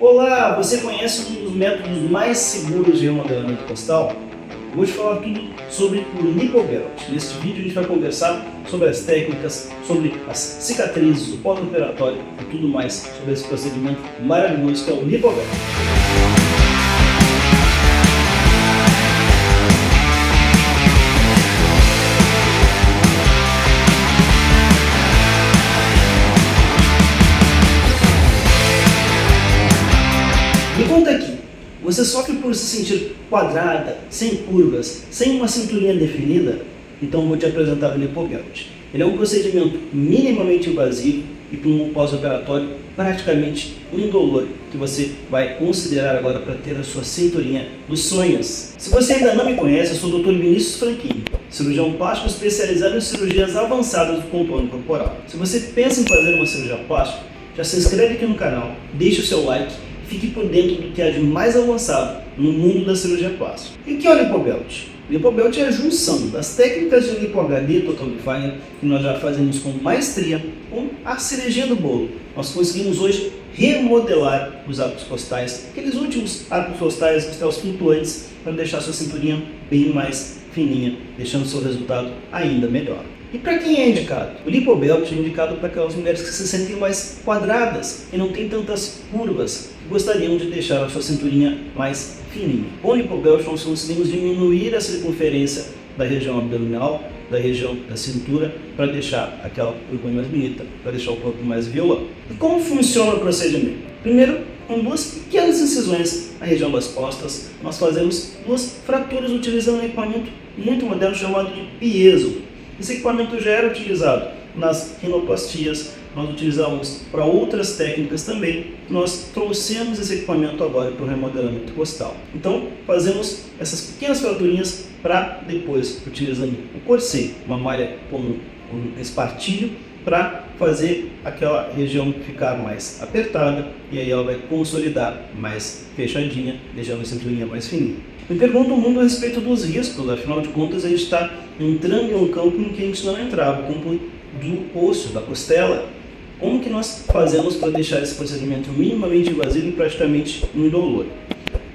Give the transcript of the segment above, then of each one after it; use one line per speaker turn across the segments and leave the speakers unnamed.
Olá, você conhece um dos métodos mais seguros de remodelamento costal? Eu vou te falar tudo sobre o LipoBelt. Neste vídeo a gente vai conversar sobre as técnicas, sobre as cicatrizes, o pós-operatório e tudo mais sobre esse procedimento maravilhoso que é o LipoBelt. Me conta aqui, você sofre por se sentir quadrada, sem curvas, sem uma cinturinha definida? Então vou te apresentar o LipoBelt. Ele é um procedimento minimamente invasivo e com um pós-operatório praticamente indolor que você vai considerar agora para ter a sua cinturinha dos sonhos. Se você ainda não me conhece, eu sou o Dr. Vinícius Franchini, cirurgião plástico especializado em cirurgias avançadas do contorno corporal. Se você pensa em fazer uma cirurgia plástica, já se inscreve aqui no canal, deixa o seu like. Fique por dentro do que há de mais avançado no mundo da cirurgia plástica. E o que é o LipoBelt? O LipoBelt é a junção das técnicas de LipoHD Total Definer, que nós já fazemos com maestria, com a cerejinha do bolo. Nós conseguimos hoje remodelar os arcos costais, aqueles últimos arcos costais, costais flutuantes, para deixar sua cinturinha bem mais fininha, deixando seu resultado ainda melhor. E para quem é indicado? O LipoBelt é indicado para aquelas mulheres que se sentem mais quadradas e não tem tantas curvas, que gostariam de deixar a sua cinturinha mais fininha. Com o LipoBelt nós conseguimos diminuir a circunferência da região abdominal, da região da cintura, para deixar aquela curva mais bonita, para deixar o corpo mais violão. E como funciona o procedimento? Primeiro, com duas pequenas incisões na região das costas, nós fazemos duas fraturas utilizando um equipamento muito moderno chamado de piezo. Esse equipamento já era utilizado nas rinoplastias, nós utilizamos para outras técnicas também. Nós trouxemos esse equipamento agora para o remodelamento costal. Então, fazemos essas pequenas fraturinhas para depois, utilizando o corset, uma malha com um espartilho, para fazer aquela região ficar mais apertada e aí ela vai consolidar mais fechadinha, deixando a cinturinha mais fininha. Me perguntam muito a respeito dos riscos, afinal de contas a gente está entrando em um campo em que a gente não entrava, o campo do osso, da costela. Como que nós fazemos para deixar esse procedimento minimamente invasivo e praticamente indolor?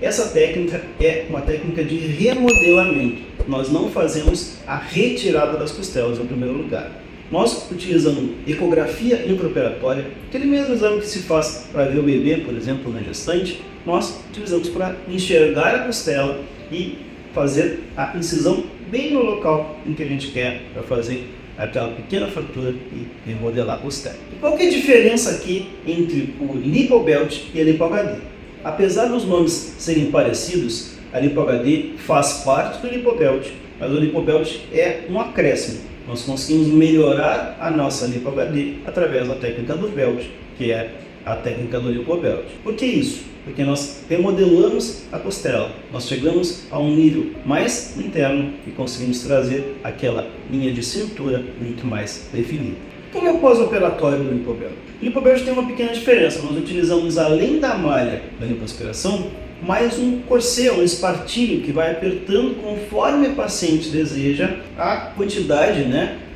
Essa técnica é uma técnica de remodelamento. Nós não fazemos a retirada das costelas em primeiro lugar. Nós, utilizando ecografia intraoperatória, aquele mesmo exame que se faz para ver o bebê, por exemplo, na gestante, nós utilizamos para enxergar a costela e fazer a incisão bem no local em que a gente quer, para fazer aquela pequena fratura e remodelar a costela. E qual que é a diferença aqui entre o LipoBelt e a LipoHD? Apesar dos nomes serem parecidos, a LipoHD faz parte do LipoBelt, mas o LipoBelt é um acréscimo. Nós conseguimos melhorar a nossa LipoHD através da técnica do Belt, que é a técnica do LipoBelt. Por que isso? Porque nós remodelamos a costela, nós chegamos a um nível mais interno e conseguimos trazer aquela linha de cintura muito mais definida. Como é o pós-operatório do LipoBelt? O LipoBelt tem uma pequena diferença, nós utilizamos além da malha da lipoaspiração, mais um corset, um espartilho que vai apertando conforme o paciente deseja a quantidade,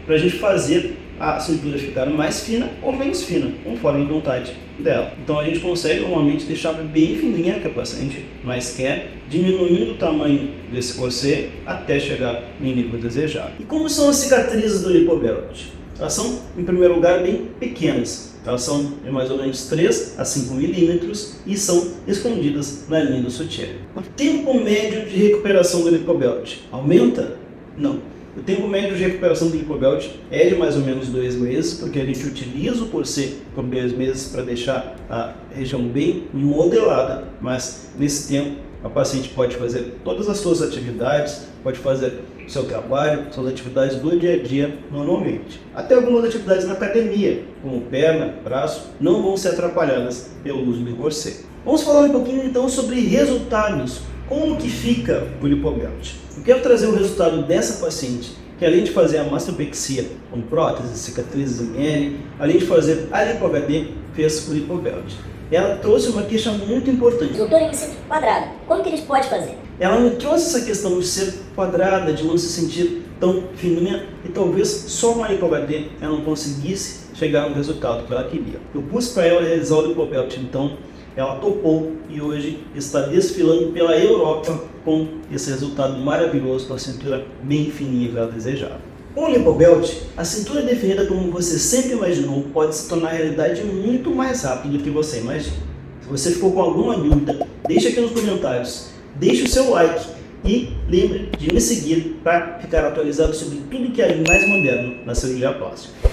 para a gente fazer a cintura ficar mais fina ou menos fina, conforme a vontade dela. Então a gente consegue normalmente deixar bem fininha que a paciente mais quer, diminuindo o tamanho desse corset até chegar no nível desejado. E como são as cicatrizes do LipoBelt? Elas são, em primeiro lugar, bem pequenas. Elas são de mais ou menos 3 a 5 milímetros e são escondidas na linha do sutiã. O tempo médio de recuperação do LipoBelt aumenta? Não. O tempo médio de recuperação do LipoBelt é de mais ou menos 2 meses, porque a gente utiliza o corset por 2 meses para deixar a região bem modelada, mas nesse tempo a paciente pode fazer todas as suas atividades, pode fazer o seu trabalho, suas atividades do dia a dia normalmente. Até algumas atividades na academia, como perna, braço, não vão ser atrapalhadas pelo uso do corset. Vamos falar um pouquinho então sobre resultados. Como que fica o LipoBelt? Eu quero trazer o resultado dessa paciente, que além de fazer a mastopexia com próteses, cicatrizes em L, além de fazer a LipoHD, fez o LipoBelt. Ela trouxe uma queixa muito importante.
Doutor, eu me sinto quadrado. Como que a gente pode fazer?
Ela me trouxe essa questão de ser quadrada, de não se sentir tão fininha, e talvez só uma LipoHD ela não conseguisse chegar no resultado que ela queria. Eu pus para ela realizar o LipoBelt, então ela topou e hoje está desfilando pela Europa com esse resultado maravilhoso com a cintura bem fininha e desejável. Com o Lipobelt, a cintura definida como você sempre imaginou pode se tornar realidade muito mais rápido do que você imagina. Se você ficou com alguma dúvida, deixa aqui nos comentários, deixa o seu like e lembre de me seguir para ficar atualizado sobre tudo que há de mais moderno na cirurgia plástica.